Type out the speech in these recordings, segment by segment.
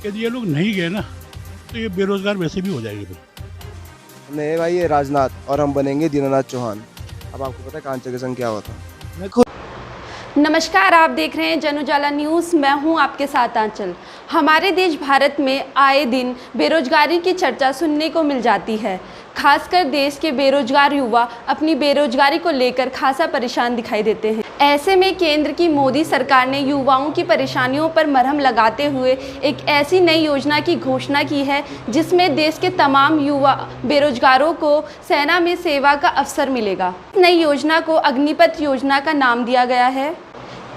यदि ये लोग नहीं गए ना तो ये बेरोजगार वैसे भी हो जाएंगे फिर। नहीं भाई, ये राजनाथ और हम बनेंगे दीनानाथ चौहान। अब आपको पता है कांचे के संग क्या होता है। मैं खुद नमस्कार, आप देख रहे हैं जन उजाला न्यूज़। मैं हूं आपके साथ आंचल। हमारे देश भारत में आए दिन बेरोजगारी की चर्चा सुनने को मिल जाती है। खासकर देश के बेरोजगार युवा अपनी बेरोजगारी को लेकर खासा परेशान दिखाई देते हैं। ऐसे में केंद्र की मोदी सरकार ने युवाओं की परेशानियों पर मरहम लगाते हुए एक ऐसी नई योजना की घोषणा की है जिसमें देश के तमाम युवा बेरोजगारों को सेना में सेवा का अवसर मिलेगा। इस नई योजना को अग्निपथ योजना का नाम दिया गया है।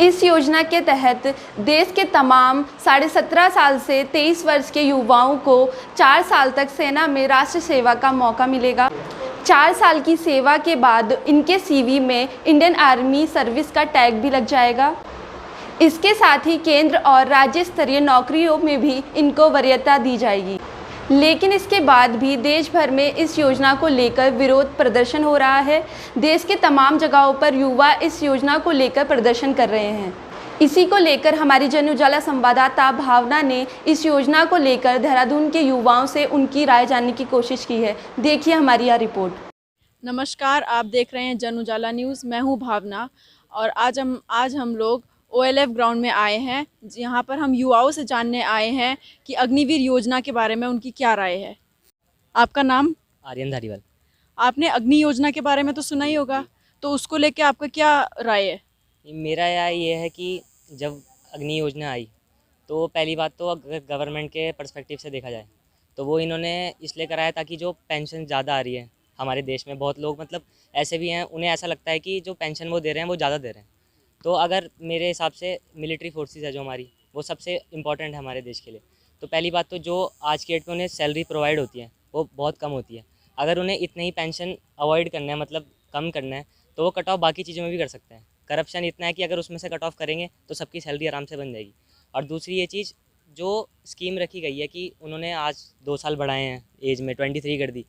इस योजना के तहत देश के तमाम 17.5 साल से 23 वर्ष के युवाओं को 4 साल तक सेना में राष्ट्र सेवा का मौका मिलेगा। 4 साल की सेवा के बाद इनके सीवी में इंडियन आर्मी सर्विस का टैग भी लग जाएगा। इसके साथ ही केंद्र और राज्य स्तरीय नौकरियों में भी इनको वरीयता दी जाएगी। लेकिन इसके बाद भी देश भर में इस योजना को लेकर विरोध प्रदर्शन हो रहा है। देश के तमाम जगहों पर युवा इस योजना को लेकर प्रदर्शन कर रहे हैं। इसी को लेकर हमारी जन उजाला संवाददाता भावना ने इस योजना को लेकर देहरादून के युवाओं से उनकी राय जानने की कोशिश की है। देखिए हमारी यह रिपोर्ट। नमस्कार, आप देख रहे हैं जन उजाला न्यूज़। मैं हूं भावना और आज हम लोग OLF ग्राउंड में आए हैं। यहाँ पर हम युवाओं से जानने आए हैं कि अग्निवीर योजना के बारे में उनकी क्या राय है। आपका नाम? आर्यन धारीवाल। आपने अग्नि योजना के बारे में तो सुना ही होगा, तो उसको लेके आपका क्या राय है? मेरा ये है कि जब अग्नि योजना आई तो पहली बात तो अगर गवर्नमेंट के पर्सपेक्टिव से देखा जाए तो वो इन्होंने इसलिए कराया ताकि जो पेंशन ज़्यादा आ रही है हमारे देश में, बहुत लोग मतलब ऐसे भी हैं, उन्हें ऐसा लगता है कि जो पेंशन वो दे रहे हैं वो ज़्यादा दे रहे हैं। तो अगर मेरे हिसाब से मिलिट्री फोर्सेस है जो हमारी, वो सबसे इम्पॉर्टेंट है हमारे देश के लिए। तो पहली बात तो जो आज के डेट में उन्हें सैलरी प्रोवाइड होती है वो बहुत कम होती है। अगर उन्हें इतने ही पेंशन अवॉइड करना है, मतलब कम करना है, तो वो कट ऑफ बाकी चीज़ों में भी कर सकते हैं। करप्शन इतना है कि अगर उसमें से कट ऑफ करेंगे तो सबकी सैलरी आराम से बन जाएगी। और दूसरी ये चीज़ जो स्कीम रखी गई है कि उन्होंने आज 2 साल बढ़ाए हैं, एज में 23 कर दी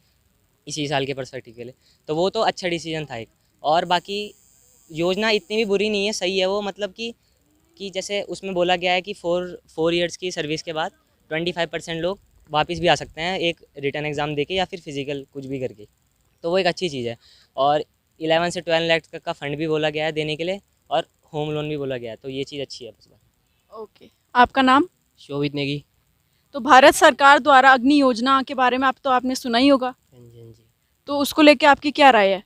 इसी साल के पर्सपेक्टिव के लिए, तो वो तो अच्छा डिसीजन था एक। और बाकी योजना इतनी भी बुरी नहीं है, सही है वो। मतलब कि जैसे उसमें बोला गया है कि 4 ईयर्स की सर्विस के बाद 25% लोग वापस भी आ सकते हैं एक रिटर्न एग्ज़ाम देके या फिर फिजिकल कुछ भी करके, तो वो एक अच्छी चीज़ है। और 11 से 12 लाख का फंड भी बोला गया है देने के लिए, और होम लोन भी बोला गया है, तो ये चीज़ अच्छी है बस। ओके, आपका नाम? शोभित नेगी। तो भारत सरकार द्वारा अग्नि योजना के बारे में आपने सुना ही होगा, हाँ जी। तो उसको लेके आपकी क्या राय है?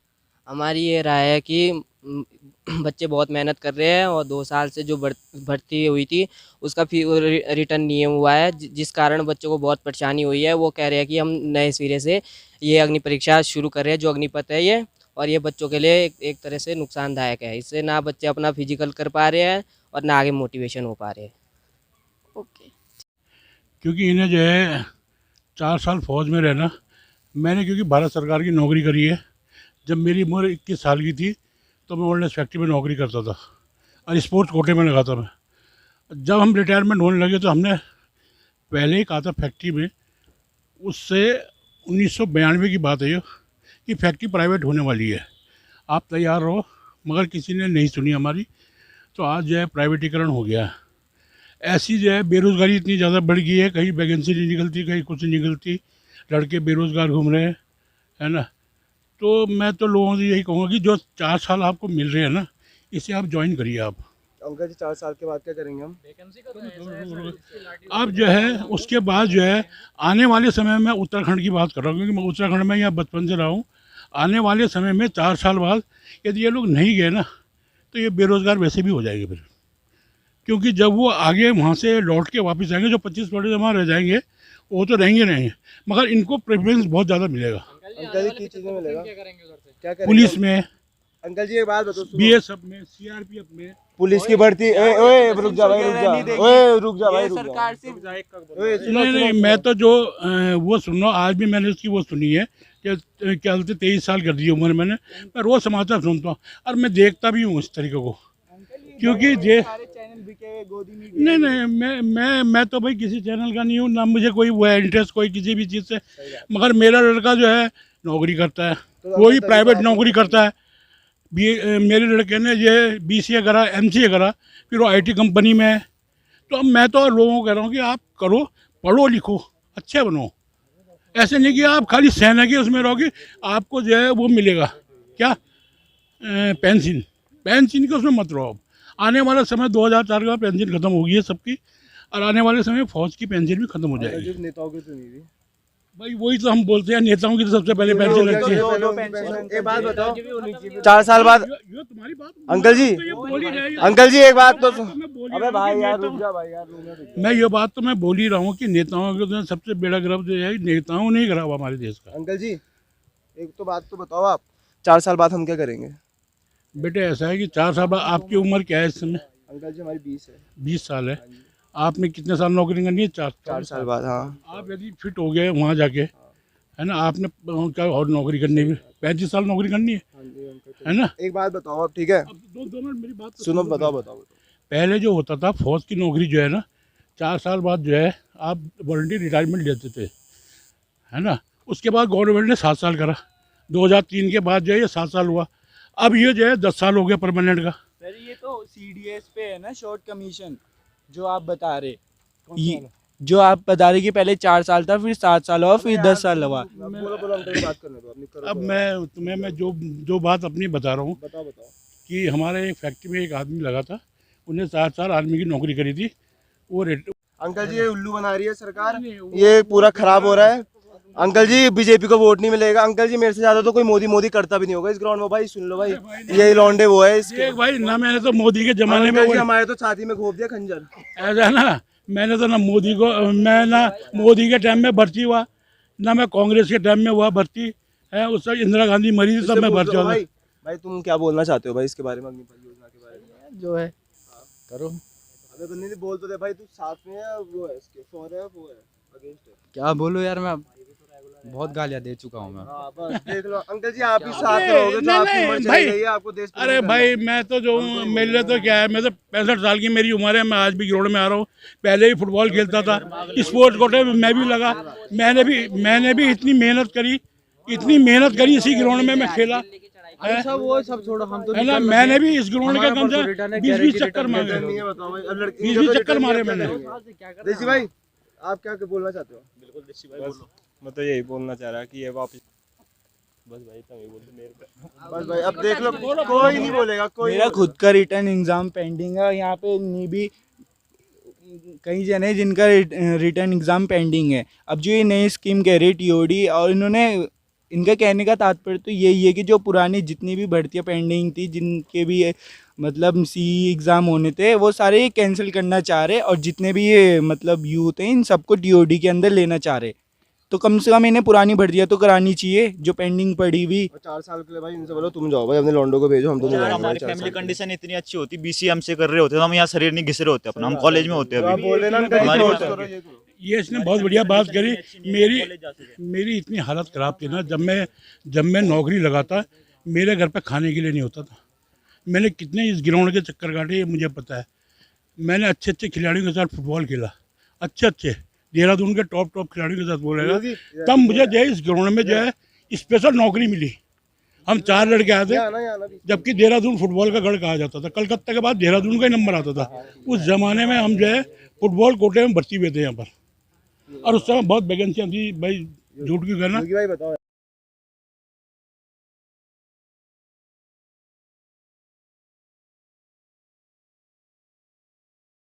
हमारी ये राय है कि बच्चे बहुत मेहनत कर रहे हैं और 2 साल से जो भर्ती हुई थी उसका रिटर्न नहीं हुआ है, जिस कारण बच्चों को बहुत परेशानी हुई है। वो कह रहे हैं कि हम नए सिरे से ये अग्नि परीक्षा शुरू कर रहे हैं जो अग्निपथ है ये, और ये बच्चों के लिए एक तरह से नुकसानदायक है। इससे ना बच्चे अपना फिजिकल कर पा रहे हैं और ना आगे मोटिवेशन हो पा रहे हैं। ओके, क्योंकि इन्हें जो है 4 साल फौज में रहना, मैंने क्योंकि भारत सरकार की नौकरी करी है। जब मेरी उम्र 21 साल की थी तो मैं ऑर्डिनेंस फैक्ट्री में नौकरी करता था और स्पोर्ट्स कोटे में लगा था मैं। जब हम रिटायरमेंट होने लगे तो हमने पहले ही कहा था फैक्ट्री में, उससे 1992 की बात है ये, कि फैक्ट्री प्राइवेट होने वाली है, आप तैयार रहो। मगर किसी ने नहीं सुनी हमारी, तो आज जो है प्राइवेटीकरण हो गया है। ऐसी जो है बेरोज़गारी इतनी ज़्यादा बढ़ गई है, कहीं वैकेंसी नहीं निकलती, कहीं कुछ नहीं निकलती, लड़के बेरोज़गार घूम रहे हैं, है ना। तो मैं तो लोगों से यही कहूँगा कि जो 4 साल आपको मिल रहे हैं ना, इसे आप ज्वाइन करिए। आप अंकल जी 4 साल के बाद क्या करेंगे हम? अब जो है उसके बाद जो है आने वाले समय में, उत्तराखंड की बात कर रहा हूँ क्योंकि मैं उत्तराखंड में यहाँ बचपन से रहा हूँ। आने वाले समय में 4 साल बाद यदि ये लोग नहीं गए ना तो ये बेरोज़गार वैसे भी हो जाएंगे फिर। क्योंकि जब वो आगे वहाँ से लौट के वापस आएंगे, जो 25% वहाँ रह जाएंगे वो तो रहेंगे, मगर इनको प्रेफरेंस बहुत ज़्यादा मिलेगा। अंकल जी की चीज़ें मिलेगा? क्या करेंगे? पुलिस में, अंकल जी एक बात बताओ, BSF में, CRPF में, पुलिस की भर्ती। ओए रुक जा भाई, रुक जा, ओए रुक जा भाई, रुक जा। नहीं, मैं तो जो वो सुन रहा हूँ, आज भी मैंने उसकी वो सुनी है कि क्या बोलते 23 साल कर दी उम्र मैंने। मैं रोज़ समाचार सुनता हूँ और मैं देखता भी हूँ इस तरीके को, क्योंकि ये नहीं, मैं तो भाई किसी चैनल का नहीं हूँ, ना मुझे कोई वो है इंटरेस्ट कोई किसी भी चीज़ से। मगर मेरा लड़का जो है नौकरी करता है, कोई प्राइवेट नौकरी करता है। मेरे लड़के ने ये BCA करा, MCA करा, फिर वो IT कंपनी में है। तो अब मैं तो लोगों को कह रहा हूँ कि आप करो, पढ़ो लिखो, अच्छे बनो। ऐसे नहीं कि आप खाली सेना के उसमें रहोगे, आपको जो है वो मिलेगा क्या, पेंशन। पेंशन के उसमें मत रहो। आने वाला समय 2004 का पेंशन खत्म हो गई है सबकी, और आने वाले समय फौज की पेंशन भी खत्म हो जाएगी। सिर्फ नेताओं की तो नहीं थी। भाई वही तो हम बोलते हैं, नेताओं की तो सबसे पहले पेंशन लगती है। एक बात बताओ, 4 साल बाद ये तुम्हारी बात अंकल जी, तो ये बोल ही रहे हैं। अंकल जी एक बात तो मैं बोल ही अबे रहा हूँ भाई कि यार नेताओं- रुक जा भाई यार, रुक जा। मैं ये बात तो मैं बोल ही रहा हूँ कि नेताओं का तो सबसे बड़ा गर्व जो है नेताओं ने ही करा हुआ हमारे देश का। अंकल जी एक तो बात तो बताओ आप, 4 साल बाद हम क्या करेंगे? बेटे ऐसा है कि 4 साल बाद आपकी उम्र क्या है इस समय? अंकल जी हमारी 20 है। 20 साल है। आपने कितने साल नौकरी करनी है? 4 साल बाद। हाँ आप यदि फिट हो गए वहाँ जाके, है ना, आपने क्या और नौकरी करनी है? 35 साल नौकरी करनी है ना? एक बात बताओ आप, ठीक है अब दो मिनट मेरी बात तो सुनो, बताओ। पहले जो होता था फौज की नौकरी जो है ना, 4 साल बाद जो है आप वॉलंटियर रिटायरमेंट लेते थे, है ना। उसके बाद गवर्नमेंट ने 7 साल करा, 2003 के बाद जो है ये 7 साल हुआ। अब ये जो है 10 साल हो गया परमानेंट का। सर ये तो सीडीएस पे है ना, शॉर्ट कमीशन जो आप बता रहे, ये जो आप बता रहे कि पहले 4 साल था, फिर 7 साल हुआ, फिर 10 साल हुआ। बोलो अंकल की बात करने दो, अपनी करो। अब मैं तुम्हें मैं जो बात अपनी बता रहा हूँ बताओ। कि हमारे एक फैक्ट्री में एक आदमी लगा था, उन्हें 4 साल आर्मी की नौकरी करी थी। वो अंकल जी ये उल्लू बना रही है सरकार, ये पूरा खराब हो रहा है। अंकल जी बीजेपी को वोट नहीं मिलेगा। अंकल जी मेरे से ज्यादा तो कोई मोदी करता भी नहीं होगा इस ग्राउंड में। भाई सुन लो भाई, ये लौंडे वो है इसके। देख भाई ना, मैंने तो मोदी के जमाने में अंकल जी हमारे तो छाती में घोप दिया खंजर। ऐसा है ना, मैंने तो ना मोदी के टाइम में भर्ती हुआ, ना मैं कांग्रेस के टाइम में हुआ भर्ती है। उस समय इंदिरा गांधी मरी थी तब मैं भर्ती हुआ था। भाई तुम क्या बोलना चाहते हो भाई इसके बारे में, अग्निपथ योजना के बारे में? जो है करो, अबे बंदे ने बोल तो दे भाई, तू साथ में है वो है, इसके फॉर है वो है, अगेंस्ट है। क्या बोलूं यार, मैं बहुत गालियां दे चुका हूं मैं। हाँ बस देख लो अंकल जी, आप ही साथ में होगे तो आपकी उम्र चली गई है, आपको देश प्रेम अरे करना भाई है। मैं तो जो मेरे लिए तो क्या है, मैं तो 65 साल की मेरी उम्र है, मैं आज भी ग्राउंड में आ रहा हूँ। पहले ही फुटबॉल खेलता था, स्पोर्ट्स कोटे में मैं भी लगा। मैंने भी इतनी मेहनत करी इसी ग्राउंड में मैं खेला है, सब वो सब छोड़ो, हम तो है ना। मैंने भी इस ग्राउंड का कम से 20 चक्कर मारे, नहीं है बताओ भाई, अब लड़की 20 चक्कर मारे मैंने। देसी भाई आप क्या बोलना चाहते हो? बिल्कुल देसी भाई बोलो। मैं तो यही बोलना चाह रहा कि ये वापस बस भाई तुम ही बोल दो मेरे पे। बस भाई अब देख लो, कोई नहीं बोलेगा, कोई मेरा नहीं खुद का रिटर्न एग्जाम पेंडिंग है। यहाँ पे नहीं भी कई जन है जिनका रिटर्न एग्जाम पेंडिंग है। अब जो ये नई स्कीम कह रही टीओडी, और इन्होंने इनका कहने का तात्पर्य तो यही है कि जो पुरानी जितनी भी भर्तियां पेंडिंग थी, जिनके भी मतलब सी एग्ज़ाम होने थे, वो सारे कैंसिल करना चाह रहे, और जितने भी ये मतलब यूथ हैं इन सबको टीओडी के अंदर लेना चाह रहे। तो कम से कम इन्हें पुरानी भर्तियां तो करानी चाहिए जो पेंडिंग पड़ी हुई। और 4 साल के लिए भाई इनसे बोलो तुम जाओ भाई, अपने लॉन्डो को भेजो, हम तो नहीं यार जाएंगे हमारी 4 साल फैमिली के लिए। कंडीशन इतनी अच्छी होती, बीसी हमसे कर रहे होते तो हम यहाँ शरीर नहीं घिस रहे होते अपना, हम कॉलेज में होते तो आप अभी। बोल रहे ना अंकल जी, हमारी सोच बात करो, ये करो। ये इसने बहुत बढ़िया बात करी। मेरी इतनी हालत ख़राब थी ना, जब मैं नौकरी लगाता, मेरे घर पे खाने के लिए नहीं होता था। मैंने कितने इस ग्राउंड के चक्कर काटे ये मुझे पता है। मैंने अच्छे खिलाड़ियों के साथ फुटबॉल खेला, अच्छे देहरादून के टॉप खिलाड़ियों के साथ बोलेगा, तब मुझे जो है इस ग्राउंड में जो है स्पेशल नौकरी मिली। हम 4 लड़के आए थे, जबकि देहरादून फुटबॉल का गढ़ कहा जाता था। कलकत्ता के बाद देहरादून का ही नंबर आता था। उस ज़माने में हम जो है फुटबॉल कोटे में भर्ती हुए थे यहाँ पर, और उस समय बहुत वैकेंसियाँ थी भाई, झूठ क्यों कहना। योगी भाई बताओ।